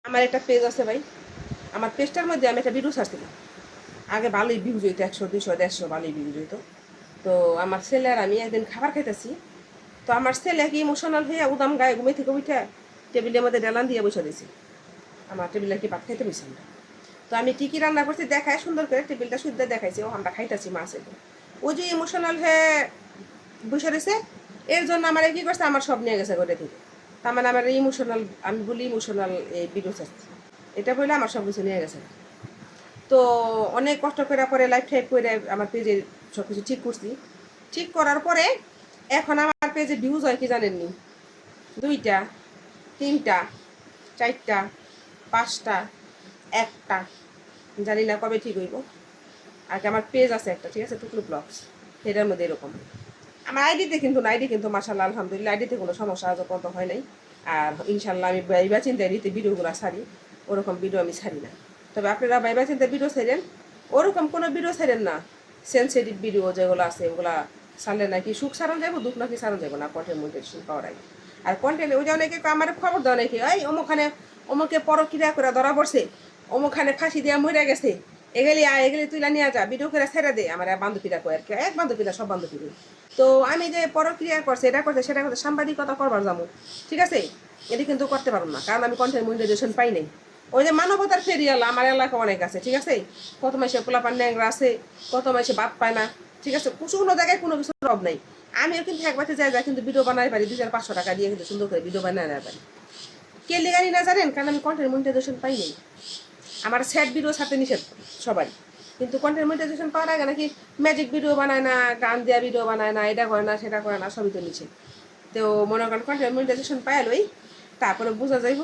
আমার একটা পেজ আছে ভাই, আমার পেজটার মধ্যে আমি একটা ভিডিও ছাড়ছিলাম। আগে ভালোই ভিউজ হইতো, 100 200 150 ভালোই ভিউজ হইতো। তো আমার ছেলে আর আমি একদিন খাবার খাইতেছি। তো আমার ছেলে কি ইমোশনাল হয়ে উদাম গায়ে ঘুমে থেকে উঠে টেবিলের মধ্যে ডেলান দিয়ে বসে দিয়েছি। আমার টেবিলে কি ভাত খাইতে বসে না। তো আমি টিকি রান্না করছি দেখায় সুন্দর করে টেবিলটা শুদ্ধ দেখাইছি, ও আমরা খাইতেছি মাছ এগুলো। ও যে ইমোশনাল হয়ে বসে রয়েছে, এর জন্য আমার কি করছে, আমার সব নিয়ে গেছে গোটা থেকে। তার মানে আমার ইমোশনাল, আমি বলি ইমোশনাল এই ভিডিও চাচ্ছি, এটা বলে আমার সব কিছু নিয়ে গেছে। তো অনেক কষ্ট করে পরে লাইফ টাইপ করে আমার পেজে সব কিছু ঠিক করছি। ঠিক করার পরে এখন আমার পেজে ভিউজ হয় কি জানেননি, 2টা 3টা 4টা 5টা 1টা, জানি না কবে ঠিক হইব। আর কি আমার পেজ আছে একটা, ঠিক আছে, টুকলু ব্লগস, সেটার মধ্যে এরকম। আমার আইডিতে কিন্তু না, আইডি কিন্তু মাশাআল্লাহ আলহামদুলিল্লাহ আইডিতে কোনো সমস্যা আজও পর্যন্ত হয় নাই। আর ইনশাল্লাহ আমি বাইবা চিন্তা আইডিতে ভিডিওগুলো ছাড়ি, ওরকম ভিডিও আমি ছাড়ি না। তবে আপনারা বাইবা চিন্তা ভিডিও ছাড়েন, ওরকম কোনো ভিডিও ছাড়েন না সেন্সিটিভ ভিডিও যেগুলো আছে ওগুলা ছাড়লে নাকি সুখ সারান যাবো, দুঃখ নাকি সারান যাবো না কন্টেন্ট মনিটাইজেশন পাওয়ার আগে। আর কন্টেন্ট ওই যে অনেকে আমার খবর দেওয়া নাকি ওই অমুখানে অমুকে পরক্রিয়া করে ধরা পড়ছে, অমুখানে ফাঁসি দিয়ে মরে গেছে, এগুলি তুইলা নিয়ে যা ভিডিও করে ছেড়ে দে। আমার বান্ধবীরা কয় আর কি, এক বান্ধবীরা সব বান্ধবী। তো আমি যে পরক্রিয়া করছে, এটা করছে সেটা করছে, সাংবাদিকতা করবার যাবো, ঠিক আছে, এটা কিন্তু করতে পারবো না, কারণ আমি কন্টেন্ট মনিটাইজেশন পাই নাই। ওই যে মানবতার ফেরিয়াল আমার এলাকা অনেক আছে, ঠিক আছে, কত মাসে পোলাপান ন্যাংরা আছে, কত মাসে বাদ পায় না, ঠিক আছে, কোনো জায়গায় কোনো কিছু অভাব নাই। আমিও কিন্তু একবারে যাই কিন্তু ভিডিও বানাই পারি, 2500 টাকা দিয়ে কিন্তু সুন্দর করে ভিডিও বানাই না পারি। কে লেগানি না জানেন, কারণ আমি কন্টেন্ট মনিটাইজেশন পাই নাই। আমার স্যাড ভিডিও ছাড়তে নিষেধ সবাই, কিন্তু কন্টেন্ট মনিটাইজেশন পাওয়ার আগে নাকি ম্যাজিক ভিডিও বানায় না, গান দেওয়া ভিডিও বানায় না, এটা করে না সেটা করে না, সবই তো নিচ্ছে। তো মনে করেন কন্টেন্ট মনিটাইজেশন পাইলই তারপরে বোঝা যাইব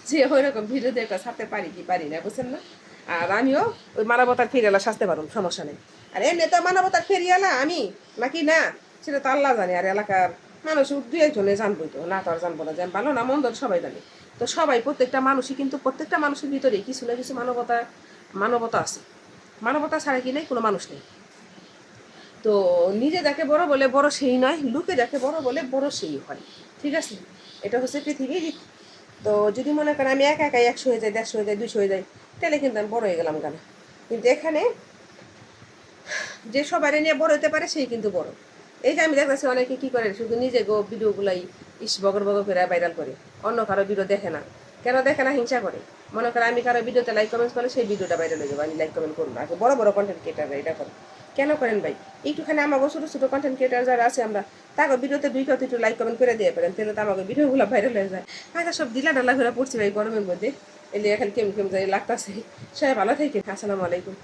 যে ওই রকম ভিডিও দিয়ে ছাড়তে পারি কি পারি না, বুঝছেন না। আর আমিও ওই মানবতার ফেরিয়ালা সাজতে পারুন, সমস্যা নেই। আর এমনি তো মানবতার ফেরিয়ালা আমি নাকি না, সেটা তো আল্লাহ জানে। আর এলাকার মানুষ 2-1 জনে জানবই, তো না তো আর জানবো না, যে ভালো না মন্দ সবাই জানে। তো সবাই প্রত্যেকটা মানুষই কিন্তু প্রত্যেকটা মানুষের ভিতরে কিছু না কিছু মানবতা আছে। মানবতা ছাড়া কি নেই, কোনো মানুষ নেই। তো নিজে যাকে বড় বলে বড় সেই নয়, লোকে যাকে বড় বলে বড় সেই হয়, ঠিক আছে। এটা হচ্ছে পৃথিবীর। তো যদি মনে করেন আমি একা একাই 100 হয়ে যাই, 150 হয়ে যায়, 200 হয়ে যায়, তাহলে কিন্তু আমি বড় হয়ে গেলাম কেন। কিন্তু এখানে যে সবাই নিয়ে বড় হতে পারে সেই কিন্তু বড়। এই যে আমি দেখতেছি অনেকে কি করে, শুধু নিজে ভিডিওগুলাই বগর বগর করে ভাইরাল করে, অন্য কারো ভিডিও দেখে না। কেন দেখে না? হিংসা করে। মনে করে আমি কারো ভিডিওতে লাইক কমেন্ট করলে সেই ভিডিওটা ভাইরাল হয়ে যাবে, আমি লাইক কমেন্ট করবো না। বড় বড় কন্টেন্ট ক্রিয়েটাররা এটা করে কেন করেন ভাই? একটুখানি আমাকে ছোটো ছোটো কন্টেন্ট ক্রিয়েটার যারা আছে আমরা তাকে ভিডিওতে 2 কথা একটু লাইক কমেন্ট করে দিয়ে পারেন, তাহলে তো আমাকে ভিডিওগুলো ভাইরাল হয়ে যায়। আচ্ছা, সব দিলা ডালা ঘুরে পড়ছি ভাই গরমের মধ্যে, এলে এখন কেমন কেমন যাই লাগতেছে। সবাই ভালো থাকেন, আসসালামু আলাইকুম।